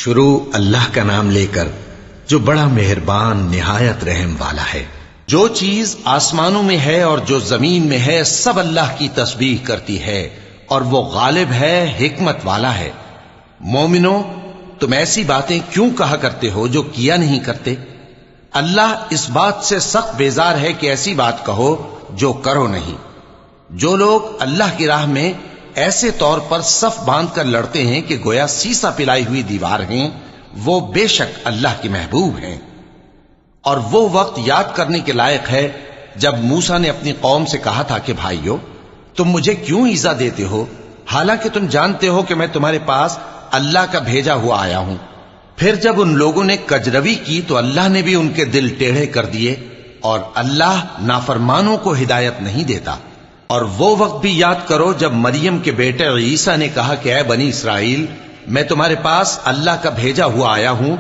شروع اللہ کا نام لے کر جو بڑا مہربان نہایت رحم والا ہے۔ جو چیز آسمانوں میں ہے اور جو زمین میں ہے سب اللہ کی تسبیح کرتی ہے اور وہ غالب ہے، حکمت والا ہے۔ مومنو، تم ایسی باتیں کیوں کہا کرتے ہو جو کیا نہیں کرتے؟ اللہ اس بات سے سخت بیزار ہے کہ ایسی بات کہو جو کرو نہیں۔ جو لوگ اللہ کی راہ میں ایسے طور پر صف باندھ کر لڑتے ہیں کہ گویا سیسا پلائی ہوئی دیوار ہیں، وہ بے شک اللہ کے محبوب ہیں۔ اور وہ وقت یاد کرنے کے لائق ہے جب موسیٰ نے اپنی قوم سے کہا تھا کہ بھائیو، تم مجھے کیوں ایذا دیتے ہو حالانکہ تم جانتے ہو کہ میں تمہارے پاس اللہ کا بھیجا ہوا آیا ہوں۔ پھر جب ان لوگوں نے کجروی کی تو اللہ نے بھی ان کے دل ٹیڑھے کر دیے، اور اللہ نافرمانوں کو ہدایت نہیں دیتا۔ اور وہ وقت بھی یاد کرو جب مریم کے بیٹے عیسیٰ نے کہا کہ اے بنی اسرائیل، میں تمہارے پاس اللہ کا بھیجا ہوا آیا ہوں،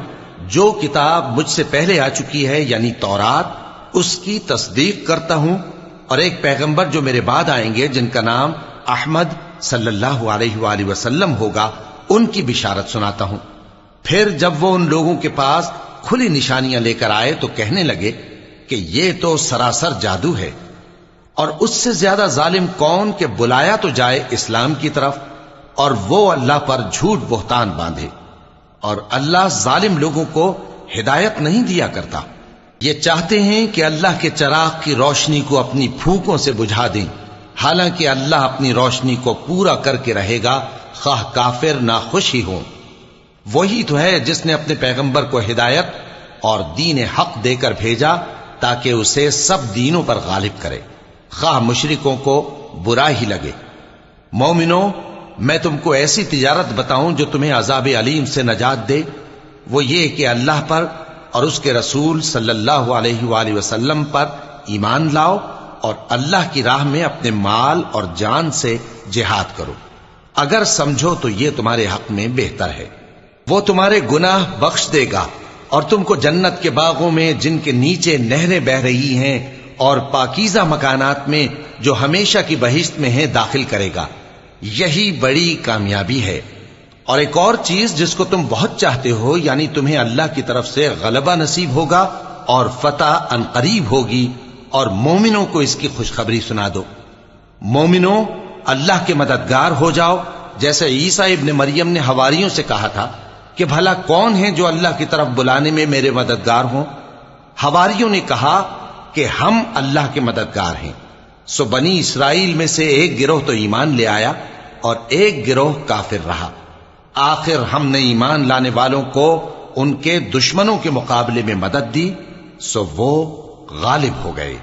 جو کتاب مجھ سے پہلے آ چکی ہے یعنی تورات، اس کی تصدیق کرتا ہوں، اور ایک پیغمبر جو میرے بعد آئیں گے جن کا نام احمد صلی اللہ علیہ وآلہ وسلم ہوگا، ان کی بشارت سناتا ہوں۔ پھر جب وہ ان لوگوں کے پاس کھلی نشانیاں لے کر آئے تو کہنے لگے کہ یہ تو سراسر جادو ہے، اور اس سے زیادہ ظالم کون کہ بلایا تو جائے اسلام کی طرف اور وہ اللہ پر جھوٹ بہتان باندھے۔ اور اللہ ظالم لوگوں کو ہدایت نہیں دیا کرتا۔ یہ چاہتے ہیں کہ اللہ کے چراغ کی روشنی کو اپنی پھونکوں سے بجھا دیں، حالانکہ اللہ اپنی روشنی کو پورا کر کے رہے گا، خواہ کافر ناخوش ہی ہوں۔ وہی تو ہے جس نے اپنے پیغمبر کو ہدایت اور دین حق دے کر بھیجا تاکہ اسے سب دینوں پر غالب کرے، خواہ مشرکوں کو برا ہی لگے۔ مومنو، میں تم کو ایسی تجارت بتاؤں جو تمہیں عذاب علیم سے نجات دے؟ وہ یہ کہ اللہ پر اور اس کے رسول صلی اللہ علیہ وآلہ وسلم پر ایمان لاؤ اور اللہ کی راہ میں اپنے مال اور جان سے جہاد کرو۔ اگر سمجھو تو یہ تمہارے حق میں بہتر ہے۔ وہ تمہارے گناہ بخش دے گا اور تم کو جنت کے باغوں میں جن کے نیچے نہریں بہ رہی ہیں اور پاکیزہ مکانات میں جو ہمیشہ کی بہشت میں ہیں داخل کرے گا۔ یہی بڑی کامیابی ہے۔ اور ایک اور چیز جس کو تم بہت چاہتے ہو، یعنی تمہیں اللہ کی طرف سے غلبہ نصیب ہوگا اور فتح عنقریب ہوگی، اور مومنوں کو اس کی خوشخبری سنا دو۔ مومنوں، اللہ کے مددگار ہو جاؤ، جیسے عیسیٰ ابن مریم نے حواریوں سے کہا تھا کہ بھلا کون ہے جو اللہ کی طرف بلانے میں میرے مددگار ہوں؟ حواریوں نے کہا کہ ہم اللہ کے مددگار ہیں۔ سو بنی اسرائیل میں سے ایک گروہ تو ایمان لے آیا اور ایک گروہ کافر رہا۔ آخر ہم نے ایمان لانے والوں کو ان کے دشمنوں کے مقابلے میں مدد دی، سو وہ غالب ہو گئے۔